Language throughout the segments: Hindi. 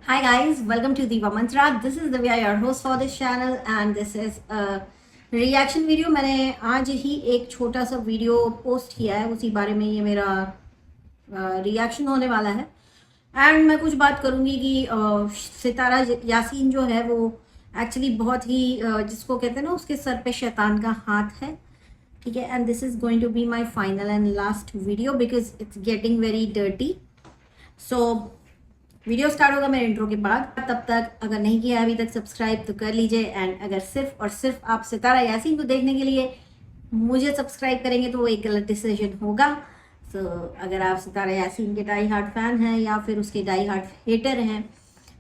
Hi guys, welcome to Diva Mantra. This is Divya, your host for this channel, and this is a reaction video. मैंने आज ही एक छोटा सा वीडियो पोस्ट किया है, उसी बारे में ये मेरा रिएक्शन होने वाला है। एंड मैं कुछ बात करूँगी कि सितारा यासीन जो है वो एक्चुअली बहुत ही जिसको कहते हैं ना, उसके सर पे शैतान का हाथ है, ठीक है। And this is going to be my final and last video because it's getting very dirty. So video start होगा मेरे इंट्रो के बाद। तब तक अगर नहीं किया अभी तक सब्सक्राइब तो कर लीजिए। एंड अगर सिर्फ और सिर्फ आप सितारा यासीन को देखने के लिए मुझे सब्सक्राइब करेंगे तो वो एक गलत डिसीजन होगा। सो अगर आप सितारा यासीन के डाई हार्ट फैन हैं या फिर उसके डाई हार्ट हेटर हैं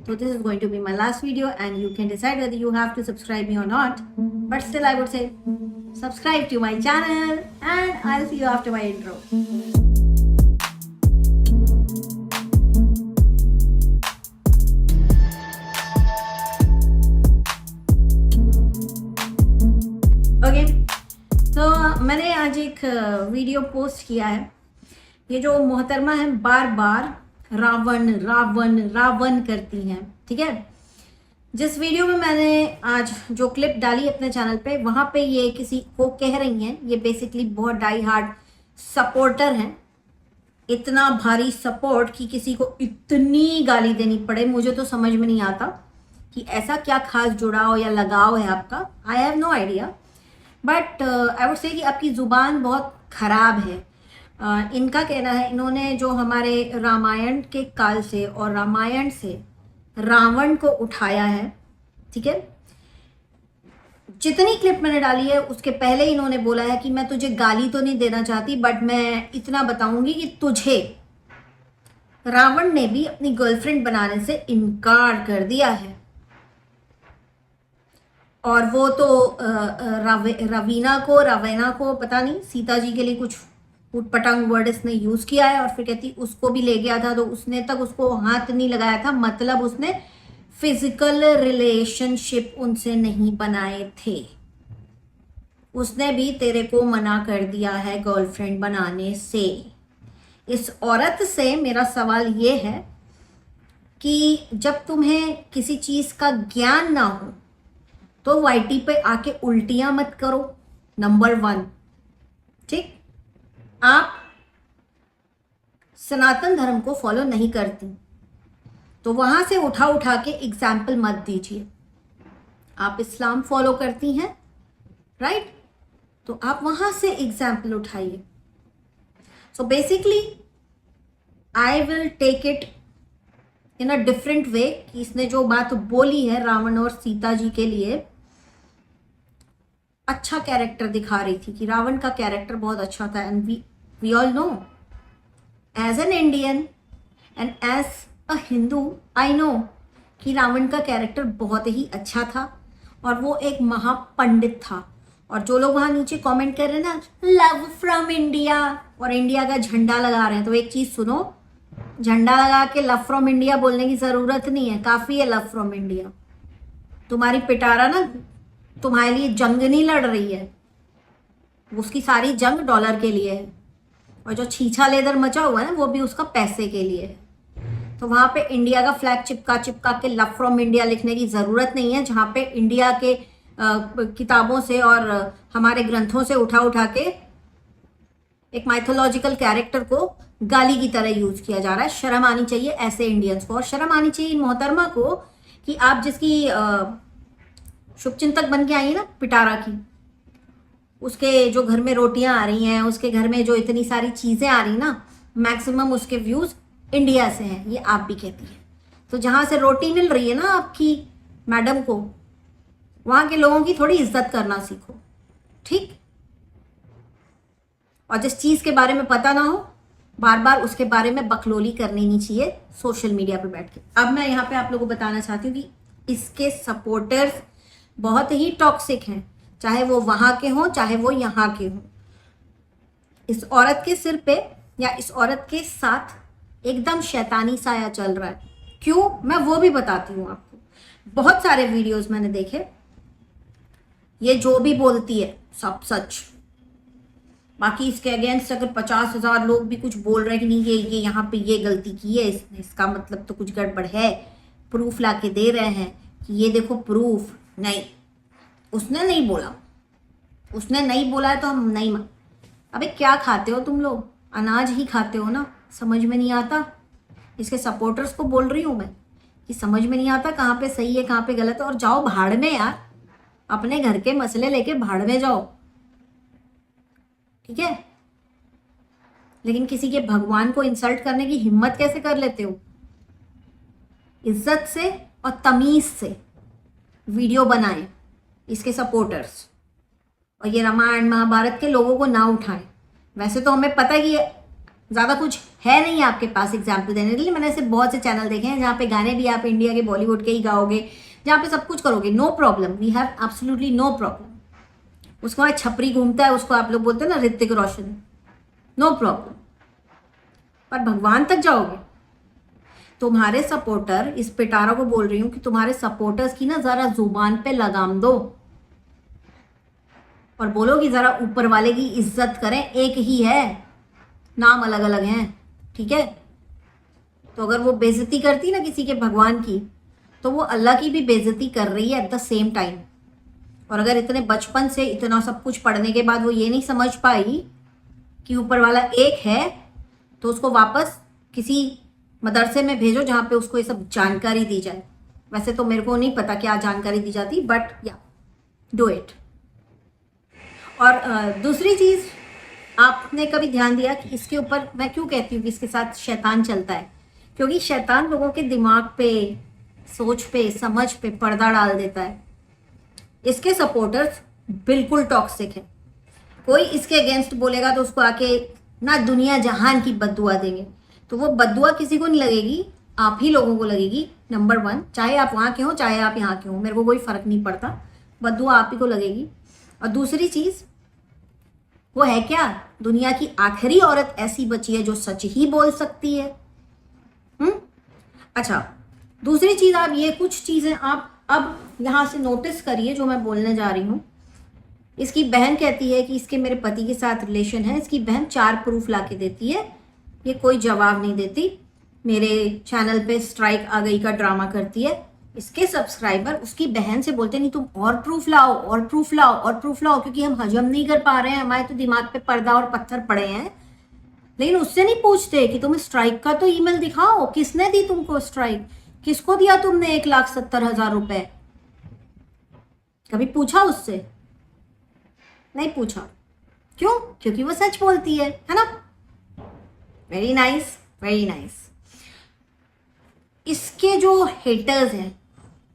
तो this is going to be my last video and you can decide whether you have to subscribe me or not, but still I would say subscribe to my channel and I will see you after my intro. Okay, तो मैंने आज एक वीडियो पोस्ट किया है। ये जो मोहतरमा है बार बार रावण रावण रावण करती हैं, ठीक है। जिस वीडियो में मैंने आज जो क्लिप डाली अपने चैनल पे, वहां पे ये किसी को कह रही हैं, ये बेसिकली बहुत डाई हार्ड सपोर्टर हैं। इतना भारी सपोर्ट कि किसी को इतनी गाली देनी पड़े, मुझे तो समझ में नहीं आता कि ऐसा क्या खास जुड़ाव या लगाव है आपका। I have no idea, but I would say कि आपकी ज़ुबान बहुत ख़राब है। इनका कहना है, इन्होंने जो हमारे रामायण के काल से और रामायण से रावण को उठाया है, ठीक है। जितनी क्लिप मैंने डाली है उसके पहले इन्होंने बोला है कि मैं तुझे गाली तो नहीं देना चाहती, बट मैं इतना बताऊंगी कि तुझे रावण ने भी अपनी गर्लफ्रेंड बनाने से इनकार कर दिया है। और वो तो रवीना को पता नहीं, सीता जी के लिए कुछ उटपटांग वर्ड इसने यूज किया है। और फिर कहती उसको भी ले गया था तो उसने तक उसको हाथ नहीं लगाया था, मतलब उसने फिजिकल रिलेशनशिप उनसे नहीं बनाए थे। उसने भी तेरे को मना कर दिया है गर्लफ्रेंड बनाने से। इस औरत से मेरा सवाल ये है कि जब तुम्हें किसी चीज का ज्ञान ना हो तो वाईटी पे आके उल्टियां मत करो, नंबर 1, ठीक। आप सनातन धर्म को फॉलो नहीं करती तो वहां से उठा के एग्जाम्पल मत दीजिए। आप इस्लाम फॉलो करती हैं, राइट, तो आप वहां से एग्जाम्पल उठाइए। So basically I will take it in a different way कि इसने जो बात बोली है रावण और सीता जी के लिए अच्छा कैरेक्टर दिखा रही थी, कि रावण का कैरेक्टर बहुत अच्छा था। And we all know, as an Indian and as a Hindu, I know कि रावण का कैरेक्टर बहुत ही अच्छा था और वो एक महापंडित था। और जो लोग वहां नीचे कमेंट कर रहे हैं ना, लव फ्रॉम इंडिया, और इंडिया का झंडा लगा रहे हैं, तो एक चीज सुनो, झंडा लगा के लव फ्रॉम इंडिया बोलने की जरूरत नहीं है, काफी है लव फ्रॉम इंडिया। तुम्हारी पिटारा ना तुम्हारे लिए जंग नहीं लड़ रही है, उसकी सारी जंग डॉलर के लिए है, और जो छीछा लेदर मचा हुआ है ना वो भी उसका पैसे के लिए है। तो वहां पे इंडिया का फ्लैग चिपका के लव फ्रॉम इंडिया लिखने की जरूरत नहीं है, जहां पे इंडिया के किताबों से और हमारे ग्रंथों से उठा के एक माइथोलॉजिकल कैरेक्टर को गाली की तरह यूज किया जा रहा है। शर्म आनी चाहिए ऐसे इंडियंस को, और शर्म आनी चाहिए इन मोहतरमा को कि आप जिसकी शुभचिंतक बन के आई ना पिटारा की, उसके जो घर में रोटियां आ रही हैं, उसके घर में जो इतनी सारी चीजें आ रही ना, मैक्सिमम उसके व्यूज इंडिया से हैं, ये आप भी कहती हैं। तो जहां से रोटी मिल रही है ना आपकी मैडम को, वहां के लोगों की थोड़ी इज्जत करना सीखो, ठीक। और जिस चीज के बारे में पता ना हो बार बार उसके बारे में बकलोली करनी नहीं चाहिए सोशल मीडिया पे बैठ के। अब मैं यहाँ पे आप लोगों को बताना चाहती हूँ कि इसके सपोर्टर्स बहुत ही टॉक्सिक हैं, चाहे वो वहां के हों चाहे वो यहाँ के हों। इस औरत के सिर पे या इस औरत के साथ एकदम शैतानी साया चल रहा है। क्यों, मैं वो भी बताती हूँ आपको। बहुत सारे वीडियोस मैंने देखे, ये जो भी बोलती है सब सच, बाकी इसके अगेंस्ट अगर 50,000 लोग भी कुछ बोल रहे हैं कि नहीं ये यहाँ पे ये गलती की है इसने, इसका मतलब तो कुछ गड़बड़ है, प्रूफ ला के दे रहे हैं कि ये देखो प्रूफ, नहीं, उसने नहीं बोला, उसने नहीं बोला है तो हम नहीं अबे क्या खाते हो तुम लोग? अनाज ही खाते हो ना, समझ में नहीं आता। इसके सपोर्टर्स को बोल रही हूँ मैं कि समझ में नहीं आता कहाँ पे सही है कहाँ पे गलत है, और जाओ भाड़ में यार, अपने घर के मसले लेके भाड़ में जाओ, ठीक है। लेकिन किसी के भगवान को इंसल्ट करने की हिम्मत कैसे कर लेते हो? इज्जत से और तमीज से वीडियो बनाएं इसके सपोर्टर्स, और ये रामायण महाभारत के लोगों को ना उठाएं। वैसे तो हमें पता है कि ज़्यादा कुछ है नहीं आपके पास एग्जाम्पल देने के लिए। मैंने ऐसे बहुत से चैनल देखे हैं जहाँ पे गाने भी आप इंडिया के बॉलीवुड के ही गाओगे, जहाँ पे सब कुछ करोगे, no problem, we have absolutely no problem. उसके बाद छपरी घूमता है, उसको आप लोग बोलते हैं ना ऋतिक रोशन, नो प्रॉब्लम। पर भगवान तक जाओगे? तुम्हारे सपोर्टर, इस पिटारा को बोल रही हूँ कि तुम्हारे सपोर्टर्स की ना जरा जुबान पे लगाम दो और बोलो कि जरा ऊपर वाले की इज्जत करें, एक ही है, नाम अलग अलग हैं, ठीक है। तो अगर वो बेइज्जती करती ना किसी के भगवान की, तो वो अल्लाह की भी बेइज्जती कर रही है एट द सेम टाइम। और अगर इतने बचपन से इतना सब कुछ पढ़ने के बाद वो ये नहीं समझ पाई कि ऊपर वाला एक है, तो उसको वापस किसी मदरसे में भेजो जहाँ पे उसको ये सब जानकारी दी जाए। वैसे तो मेरे को नहीं पता क्या जानकारी दी जाती, बट या डू इट। और दूसरी चीज़, आपने कभी ध्यान दिया कि इसके ऊपर मैं क्यों कहती हूँ कि इसके साथ शैतान चलता है? क्योंकि शैतान लोगों के दिमाग पे, सोच पे, समझ पे पर्दा डाल देता है। इसके सपोर्टर्स बिल्कुल टॉक्सिक है। कोई इसके अगेंस्ट बोलेगा तो उसको आके ना दुनिया जहान की बद्दुआ देंगे। तो वो बद्दुआ किसी को नहीं लगेगी, आप ही लोगों को लगेगी, नंबर 1। चाहे आप वहाँ के हो चाहे आप यहाँ के हो, मेरे को कोई फर्क नहीं पड़ता, बद्दुआ आप ही को लगेगी। और दूसरी चीज़ वो है क्या, दुनिया की आखिरी औरत ऐसी बची है जो सच ही बोल सकती है। अच्छा, दूसरी चीज़, आप ये कुछ चीज़ें आप अब यहाँ से नोटिस करिए जो मैं बोलने जा रही हूँ। इसकी बहन कहती है कि इसके मेरे पति के साथ रिलेशन है। इसकी बहन 4 प्रूफ ला के देती है, ये कोई जवाब नहीं देती। मेरे चैनल पे स्ट्राइक आ गई का ड्रामा करती है। इसके सब्सक्राइबर उसकी बहन से बोलते नहीं तुम और प्रूफ लाओ, और प्रूफ लाओ, और प्रूफ लाओ, क्योंकि हम हजम नहीं कर पा रहे हैं, हमारे तो दिमाग पे पर्दा और पत्थर पड़े हैं। लेकिन उससे नहीं पूछते कि तुम स्ट्राइक का तो ईमेल दिखाओ, किसने दी तुमको स्ट्राइक, किसको दिया तुमने 1,70,000 रुपए? कभी पूछा उससे? नहीं पूछा। क्यों? क्योंकि वो सच बोलती है ना। Very nice, very nice. इसके जो हेटर्स हैं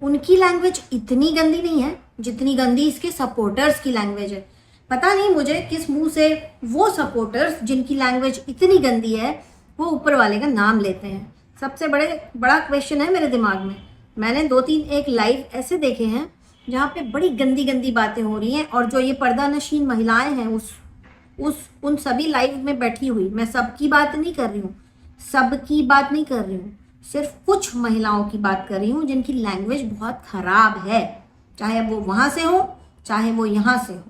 उनकी लैंग्वेज इतनी गंदी नहीं है जितनी गंदी इसके सपोर्टर्स की लैंग्वेज है। पता नहीं मुझे किस मुंह से वो सपोर्टर्स जिनकी लैंग्वेज इतनी गंदी है वो ऊपर वाले का नाम लेते हैं। सबसे बड़ा क्वेश्चन है मेरे दिमाग में। मैंने 2-3 एक लाइव ऐसे देखे हैं जहाँ पे बड़ी गंदी गंदी बातें हो रही हैं, और जो ये पर्दा नशीन महिलाएं हैं उन सभी लाइव में बैठी हुई, मैं सबकी बात नहीं कर रही हूँ, सबकी बात नहीं कर रही हूँ, सिर्फ कुछ महिलाओं की बात कर रही हूँ जिनकी लैंग्वेज बहुत ख़राब है। चाहे वो वहाँ से हो चाहे वो यहाँ से हो,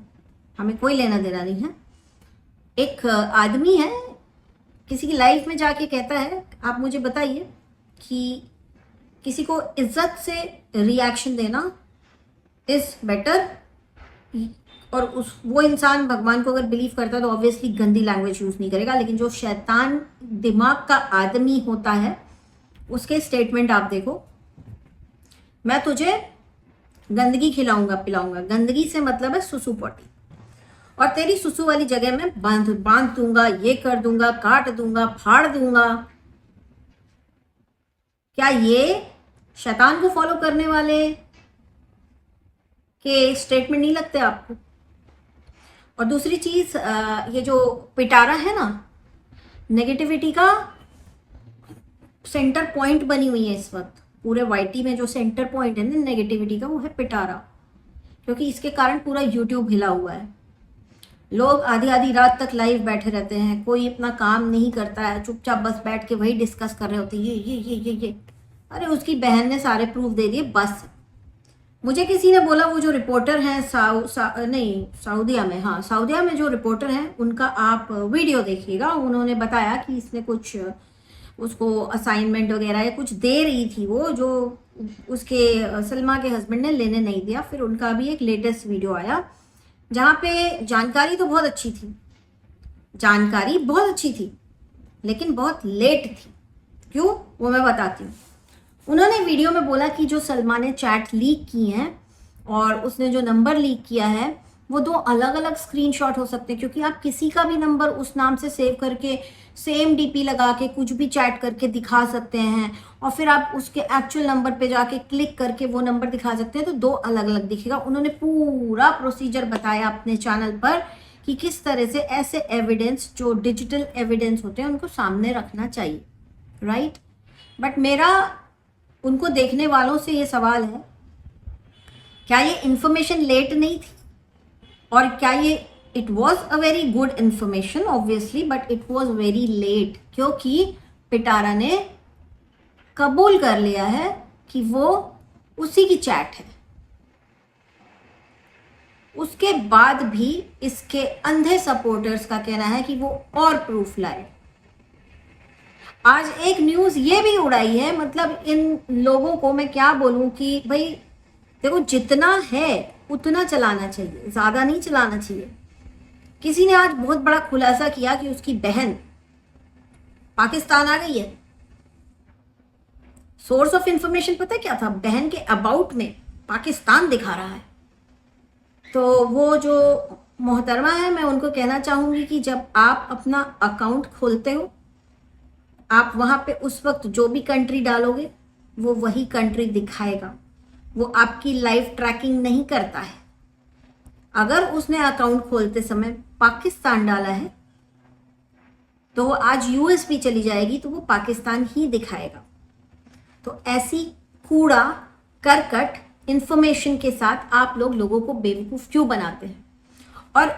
हमें कोई लेना देना नहीं है। एक आदमी है किसी की लाइफ में जाके कहता है, आप मुझे बताइए कि किसी को इज्जत से रिएक्शन देना इज बेटर, और वो इंसान भगवान को अगर बिलीव करता है तो ऑब्वियसली गंदी लैंग्वेज यूज़ नहीं करेगा। लेकिन जो शैतान दिमाग का आदमी होता है उसके स्टेटमेंट आप देखो, मैं तुझे गंदगी खिलाऊंगा पिलाऊंगा, गंदगी से मतलब है सुसु पोटी, और तेरी सुसु वाली जगह में बांध दूंगा, ये कर दूंगा, काट दूंगा, फाड़ दूंगा। क्या ये शैतान को फॉलो करने वाले के स्टेटमेंट नहीं लगते आपको? और दूसरी चीज, ये जो पिटारा है ना, नेगेटिविटी का सेंटर पॉइंट बनी हुई है इस वक्त पूरे वाईटी में। जो सेंटर पॉइंट है ना नेगेटिविटी का, वो है पिटारा, क्योंकि इसके कारण पूरा यूट्यूब हिला हुआ है। लोग आधी आधी रात तक लाइव बैठे रहते हैं, कोई अपना काम नहीं करता है, चुपचाप बस बैठ के वही डिस्कस कर रहे होते हैं, ये। अरे उसकी बहन ने सारे प्रूफ दे दिए बस। मुझे किसी ने बोला वो जो रिपोर्टर हैं सऊदीया में, हाँ सऊदीया में जो रिपोर्टर हैं उनका आप वीडियो देखिएगा। उन्होंने बताया कि इसने कुछ उसको असाइनमेंट वगैरह या कुछ दे रही थी वो, जो उसके सलमा के हस्बैंड ने लेने नहीं दिया। फिर उनका भी एक लेटेस्ट वीडियो आया जहाँ पे जानकारी तो बहुत अच्छी थी, जानकारी बहुत अच्छी थी, लेकिन बहुत लेट थी। क्यों, वो मैं बताती हूँ। उन्होंने वीडियो में बोला कि जो सलमा ने चैट लीक की हैं और उसने जो नंबर लीक किया है वो 2 अलग अलग स्क्रीनशॉट हो सकते हैं, क्योंकि आप किसी का भी नंबर उस नाम से सेव करके सेम डीपी लगा के कुछ भी चैट करके दिखा सकते हैं, और फिर आप उसके एक्चुअल नंबर पे जाके क्लिक करके वो नंबर दिखा सकते हैं, तो 2 अलग अलग दिखेगा। उन्होंने पूरा प्रोसीजर बताया अपने चैनल पर कि किस तरह से ऐसे एविडेंस, जो डिजिटल एविडेंस होते हैं, उनको सामने रखना चाहिए, राइट। बट मेरा उनको देखने वालों से ये सवाल है, क्या ये इंफॉर्मेशन लेट नहीं थी? और क्या ये, it was a very good information obviously, but it was very late, क्योंकि पिटारा ने कबूल कर लिया है कि वो उसी की चैट है। उसके बाद भी इसके अंधे सपोर्टर्स का कहना है कि वो और प्रूफ लाए। आज एक न्यूज़ ये भी उड़ाई है, मतलब इन लोगों को मैं क्या बोलूं कि भाई देखो, जितना है उतना चलाना चाहिए, ज़्यादा नहीं चलाना चाहिए। किसी ने आज बहुत बड़ा खुलासा किया कि उसकी बहन पाकिस्तान आ गई है। सोर्स ऑफ इंफॉर्मेशन पता है क्या था? बहन के अबाउट में पाकिस्तान दिखा रहा है। तो वो जो मोहतरमा है, मैं उनको कहना चाहूँगी कि जब आप अपना अकाउंट खोलते हो, आप वहाँ पे उस वक्त जो भी कंट्री डालोगे वो वही कंट्री दिखाएगा, वो आपकी लाइव ट्रैकिंग नहीं करता है। अगर उसने अकाउंट खोलते समय पाकिस्तान डाला है तो वो आज यूएस भी चली जाएगी तो वो पाकिस्तान ही दिखाएगा। तो ऐसी कूड़ा करकट इंफॉर्मेशन के साथ आप लोगों को बेवकूफ़ क्यों बनाते हैं? और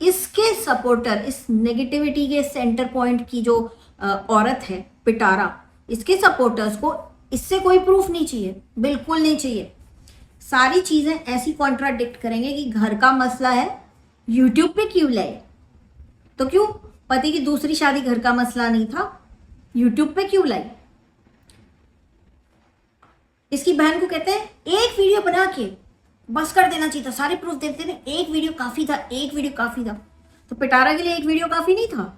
इसके सपोर्टर, इस नेगेटिविटी के सेंटर पॉइंट की जो औरत है पिटारा, इसके सपोर्टर्स को इससे कोई प्रूफ नहीं चाहिए, बिल्कुल नहीं चाहिए। सारी चीज़ें ऐसी कॉन्ट्राडिक्ट करेंगे कि घर का मसला है, यूट्यूब पे क्यों लाए? तो क्यों पति की दूसरी शादी घर का मसला नहीं था, यूट्यूब पे क्यों लाई? इसकी बहन को कहते हैं एक वीडियो बना के बस कर देना चाहिए था, सारे प्रूफ देते थे, एक वीडियो काफ़ी था, एक वीडियो काफ़ी था। तो पिटारा के लिए एक वीडियो काफ़ी नहीं था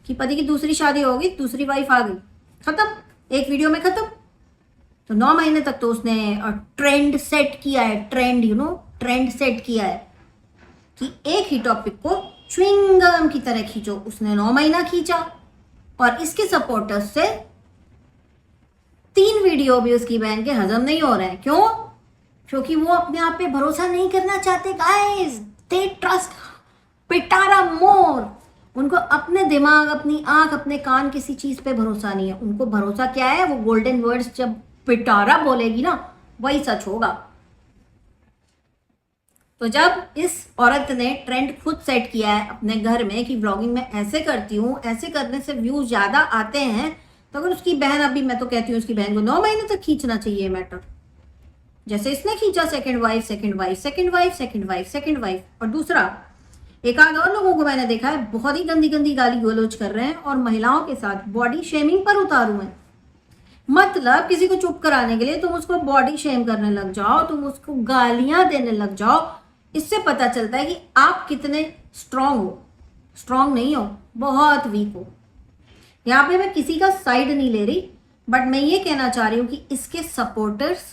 कि पति की दूसरी शादी हो गई, दूसरी वाइफ आ गई, खत्म, एक वीडियो में खत्म। तो 9 महीने तक तो उसने ट्रेंड सेट किया है, ट्रेंड सेट किया है कि एक ही टॉपिक को च्युइंगम की तरह खींचो। उसने 9 महीना खींचा और इसके सपोर्टर्स से 3 वीडियो भी उसकी बहन के हजम नहीं हो रहे हैं। क्यों? क्योंकि वो अपने आप पे भरोसा नहीं करना चाहते। गाइस, दे ट्रस्ट पिटारा मोर। उनको अपने दिमाग, अपनी आंख, अपने कान, किसी चीज पे भरोसा नहीं है। उनको भरोसा क्या है? वो गोल्डन वर्ड्स जब पिटारा बोलेगी ना, वही सच होगा। तो जब इस औरत ने ट्रेंड खुद सेट किया है अपने घर में कि व्लॉगिंग में ऐसे करती हूँ, ऐसे करने से व्यूज ज्यादा आते हैं, तो अगर उसकी बहन, अभी मैं तो कहती हूँ उसकी बहन को 9 महीने तक खींचना चाहिए मैटर, जैसे इसने खींचा second wife, second wife, second wife, second wife, second wife. और दूसरा, एक आध और लोगों को मैंने देखा है बहुत ही गंदी गंदी गाली गलौज कर रहे हैं और महिलाओं के साथ बॉडी शेमिंग पर उतारू हैं। मतलब किसी को चुप कराने के लिए तुम उसको बॉडी शेम करने लग जाओ, तुम उसको गालियां देने लग जाओ। इससे पता चलता है कि आप कितने स्ट्रांग हो। स्ट्रांग नहीं हो, बहुत वीक हो। यहाँ पे मैं किसी का साइड नहीं ले रही, बट मैं ये कहना चाह रही हूँ कि इसके सपोर्टर्स,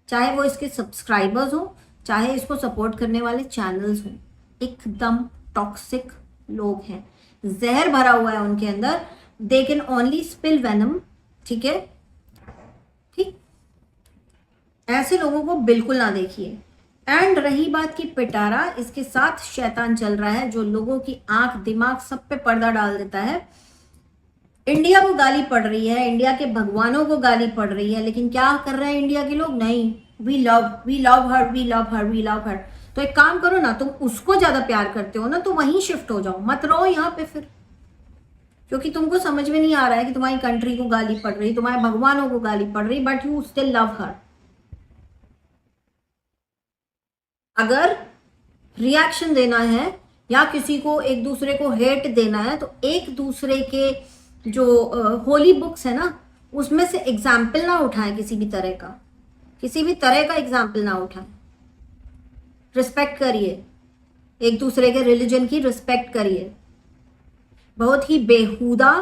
चाहे वो इसके सब्सक्राइबर्स हो, चाहे इसको सपोर्ट करने वाले चैनल्स हो, एकदम टॉक्सिक लोग हैं। जहर भरा हुआ है उनके अंदर। They can only spill venom. ठीक है, ठीक, ऐसे लोगों को बिल्कुल ना देखिए। एंड रही बात की पिटारा, इसके साथ शैतान चल रहा है जो लोगों की आंख, दिमाग सब पे पर्दा डाल देता है। इंडिया को गाली पड़ रही है, इंडिया के भगवानों को गाली पड़ रही है, लेकिन क्या कर रहे हैं इंडिया के लोग? नहीं, we love her, we love her, we love her. तो एक काम करो ना, तुम उसको ज्यादा प्यार करते हो ना, तो वहीं शिफ्ट हो जाओ, मत रहो यहाँ पे फिर। क्योंकि तुमको समझ में नहीं आ रहा है कि तुम्हारी कंट्री को गाली पड़ रही, तुम्हारे भगवानों को गाली पड़ रही, बट यू स्टिल लव हर। अगर रिएक्शन देना है या किसी को, एक दूसरे को हेट देना है, तो एक दूसरे के जो होली बुक्स है ना, उसमें से एग्जाम्पल ना उठाएं, किसी भी तरह का एग्जाम्पल ना उठाएं। रिस्पेक्ट करिए, एक दूसरे के रिलीजन की रिस्पेक्ट करिए। बहुत ही बेहुदा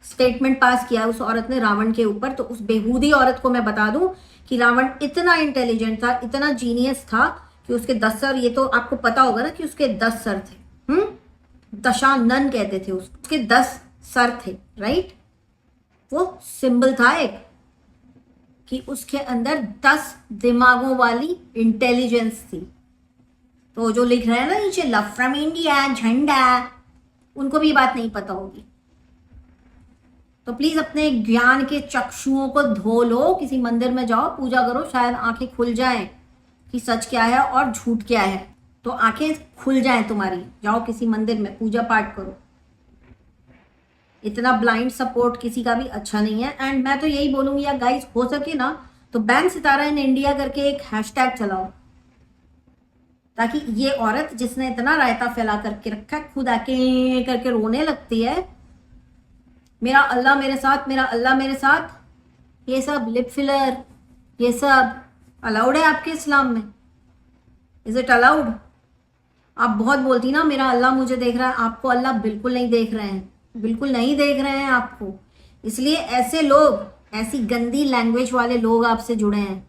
स्टेटमेंट पास किया उस औरत ने रावण के ऊपर। तो उस बेहूदी औरत को मैं बता दूं कि रावण इतना इंटेलिजेंट था, इतना जीनियस था कि उसके 10 सर, ये तो आपको पता होगा ना कि उसके 10 सर थे। दशानन कहते थे उसके 10 सर थे, राइट। वो सिंबल था एक कि उसके अंदर 10 दिमागों वाली इंटेलिजेंस थी। तो जो लिख रहे हैं ना नीचे लव फ्रॉम इंडिया झंडा, उनको भी बात नहीं पता होगी। तो प्लीज अपने ज्ञान के चक्षुओं को धो लो, किसी मंदिर में जाओ, पूजा करो, शायद आंखें खुल जाएं कि सच क्या है और झूठ क्या है। तो आंखें खुल जाएं तुम्हारी, जाओ किसी मंदिर में पूजा पाठ करो। इतना ब्लाइंड सपोर्ट किसी का भी अच्छा नहीं है। एंड मैं तो यही बोलूंगी यार गाइस, हो सके ना तो बैन सितारा इन इंडिया करके एक हैशटैग चलाओ, ताकि ये औरत जिसने इतना रायता फैला करके रखा है, खुद आके करके रोने लगती है, मेरा अल्लाह मेरे साथ, मेरा अल्लाह मेरे साथ, ये सब लिप फिलर, ये सब अलाउड है आपके इस्लाम में? Is it allowed? आप बहुत बोलती ना मेरा अल्लाह मुझे देख रहा है, आपको अल्लाह बिल्कुल नहीं देख रहे हैं, बिल्कुल नहीं देख रहे हैं आपको। इसलिए ऐसे लोग, ऐसी गंदी लैंग्वेज वाले लोग आपसे जुड़े हैं,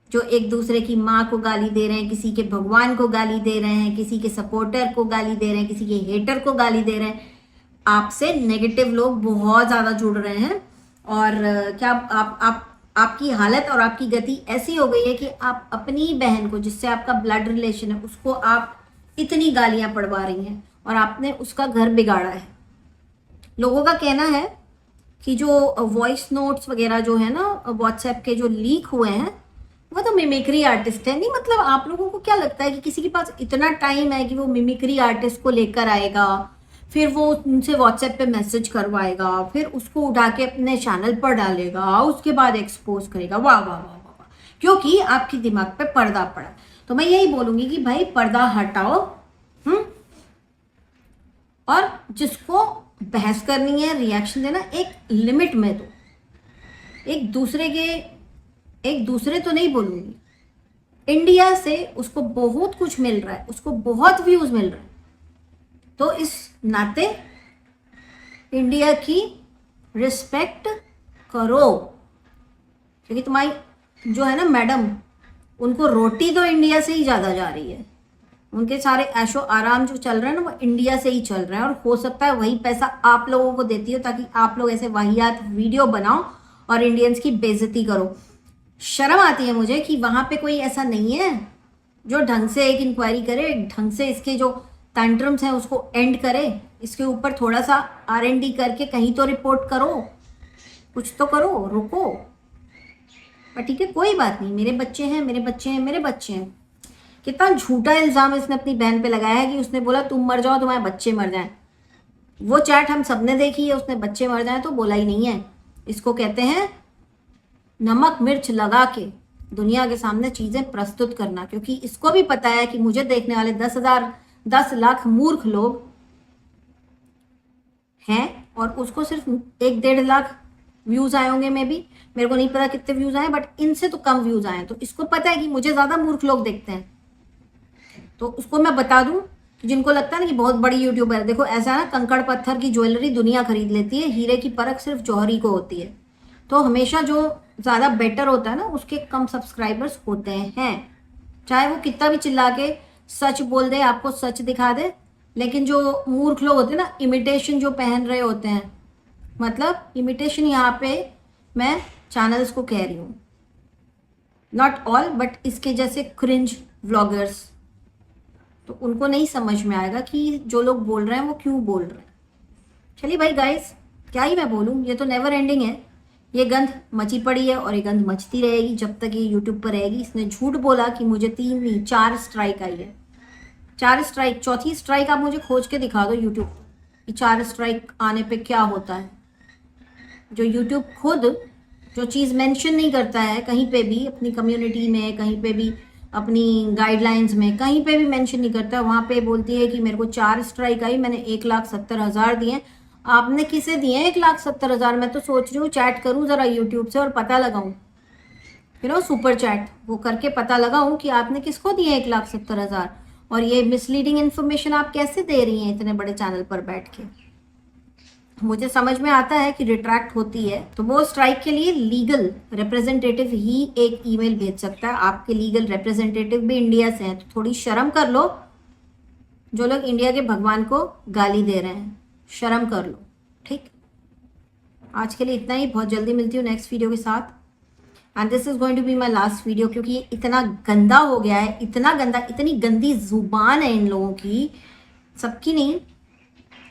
जो एक दूसरे की माँ को गाली दे रहे हैं, किसी के भगवान को गाली दे रहे हैं, किसी के सपोर्टर को गाली दे रहे हैं, किसी के हेटर को गाली दे रहे हैं। आपसे नेगेटिव लोग बहुत ज़्यादा जुड़ रहे हैं। और क्या आपकी हालत और आपकी गति ऐसी हो गई है कि आप अपनी बहन को, जिससे आपका ब्लड रिलेशन है, उसको आप इतनी गालियां पड़वा रही हैं और आपने उसका घर बिगाड़ा है। लोगों का कहना है कि जो वॉइस नोट्स वगैरह जो है ना व्हाट्सएप के जो लीक हुए हैं, वो तो मिमिक्री आर्टिस्ट है। नहीं मतलब आप लोगों को क्या लगता है कि किसी के पास इतना टाइम है कि वो मिमिक्री आर्टिस्ट को लेकर आएगा, फिर वो उनसे व्हाट्सएप पे मैसेज करवाएगा, फिर उसको उठा के अपने चैनल पर डालेगा, उसके बाद एक्सपोज करेगा? वाह वाह वाह वाह वाह, क्योंकि आपके दिमाग पे पर्दा पड़ा। तो मैं यही बोलूंगी कि भाई पर्दा हटाओ, और जिसको बहस करनी है, रिएक्शन देना, एक लिमिट में दो। एक दूसरे तो नहीं बोलूंगी, इंडिया से उसको बहुत कुछ मिल रहा है, उसको बहुत व्यूज मिल रहे हैं, तो इस नाते इंडिया की रिस्पेक्ट करो। क्योंकि तुम्हारी जो है ना मैडम, उनको रोटी तो इंडिया से ही ज़्यादा जा रही है, उनके सारे ऐशो आराम जो चल रहे हैं ना वो इंडिया से ही चल रहे हैं। और हो सकता है वही पैसा आप लोगों को देती हो ताकि आप लोग ऐसे वाहियात वीडियो बनाओ और इंडियंस की बेइज्जती करो। शर्म आती है मुझे कि वहाँ पे कोई ऐसा नहीं है जो ढंग से एक इंक्वायरी करे, ढंग से इसके जो टैंट्रम्स हैं उसको एंड करे, इसके ऊपर थोड़ा सा R&D करके कहीं तो रिपोर्ट करो, कुछ तो करो, रुको। पर ठीक है, कोई बात नहीं, मेरे बच्चे हैं, मेरे बच्चे हैं, मेरे बच्चे हैं। कितना झूठा इल्ज़ाम इसने अपनी बहन पे लगाया है कि उसने बोला तुम मर जाओ तुम्हारे बच्चे मर जाएं। वो चैट हम सबने देखी है, उसने बच्चे मर जाएं तो बोला ही नहीं है। इसको कहते हैं नमक मिर्च लगा के दुनिया के सामने चीज़ें प्रस्तुत करना, क्योंकि इसको भी पता है कि मुझे देखने वाले 10 लाख मूर्ख लोग हैं और उसको सिर्फ 1-1.5 लाख व्यूज आए होंगे। मेरे को नहीं पता कितने व्यूज आए, बट इनसे तो कम व्यूज आए। तो इसको पता है कि मुझे ज्यादा मूर्ख लोग देखते हैं। तो उसको मैं बता दूं कि जिनको लगता है ना कि बहुत बड़ी यूट्यूबर है, देखो ऐसा है ना, कंकड़ पत्थर की ज्वेलरी दुनिया खरीद लेती है, हीरे की परख सिर्फ जौहरी को होती है। तो हमेशा जो ज़्यादा बेटर होता है ना उसके कम सब्सक्राइबर्स होते हैं, चाहे वो कितना भी चिल्ला के सच बोल दे, आपको सच दिखा दे। लेकिन जो मूर्ख लोग होते हैं ना, इमिटेशन जो पहन रहे होते हैं, मतलब इमिटेशन, यहाँ पे मैं चैनल्स को कह रही हूँ, नॉट ऑल बट इसके जैसे क्रिंज व्लॉगर्स, तो उनको नहीं समझ में आएगा कि जो लोग बोल रहे हैं वो क्यों बोल रहे हैं। चलिए भाई गाइस, क्या ही मैं बोलूँ, ये तो नेवर एंडिंग है। ये गंध मची पड़ी है और ये गंध मचती रहेगी जब तक ये यूट्यूब पर रहेगी। इसने झूठ बोला कि मुझे 3 नहीं 4 स्ट्राइक आई है। 4 स्ट्राइक, चौथी स्ट्राइक आप मुझे खोज के दिखा दो यूट्यूब कि 4 स्ट्राइक आने पे क्या होता है। जो यूट्यूब खुद जो चीज़ मेंशन नहीं करता है कहीं पे भी, अपनी कम्युनिटी में, कहीं पे भी अपनी गाइडलाइंस में, कहीं पे भी मेंशन नहीं करता, वहाँ पे बोलती है कि मेरे को 4 स्ट्राइक आई, मैंने 1,70,000 दिए। आपने किसे दिए 1,70,000? मैं तो सोच रही हूँ चैट करूँ ज़रा यूट्यूब से और पता लगाऊँ, सुपर चैट वो करके पता लगाऊँ कि आपने किसको दिए 1,70,000, और ये मिसलीडिंग इन्फॉर्मेशन आप कैसे दे रही हैं इतने बड़े चैनल पर बैठ के। मुझे समझ में आता है कि रिट्रैक्ट होती है तो वो स्ट्राइक के लिए लीगल रिप्रेजेंटेटिव ही एक ईमेल भेज सकता है। आपके लीगल रिप्रेजेंटेटिव भी इंडिया से हैं, तो थोड़ी शर्म कर लो। जो लोग इंडिया के भगवान को गाली दे रहे हैं, शर्म कर लो। ठीक, आज के लिए इतना ही। बहुत जल्दी मिलती हूँ नेक्स्ट वीडियो के साथ। And this is going to be my last video, क्योंकि ये इतना गंदा हो गया है, इतना गंदा, इतनी गंदी जुबान है इन लोगों की, सबकी नहीं,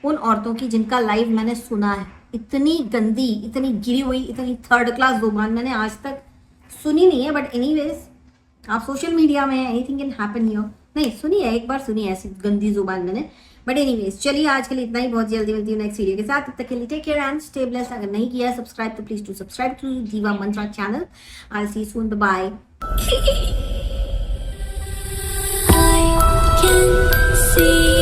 उन औरतों की जिनका लाइव मैंने सुना है। इतनी गंदी, इतनी गिरी हुई, इतनी थर्ड क्लास जुबान मैंने आज तक सुनी नहीं है। बट एनीवेज, आप सोशल मीडिया में एनीथिंग कैन हैपन हियर। नहीं सुनी है, एक बार सुनी है ऐसी गंदी जुबान मैंने। बट एनीवेज, चलिए आज के लिए इतना ही। बहुत जल्दी मिलती हूँ नेक्स्ट वीडियो के साथ। तब तक के लिए take care and stay blessed. अगर नहीं किया है सब्सक्राइब तो please to subscribe to Diva Mantra channel. I will see you soon, bye. I can see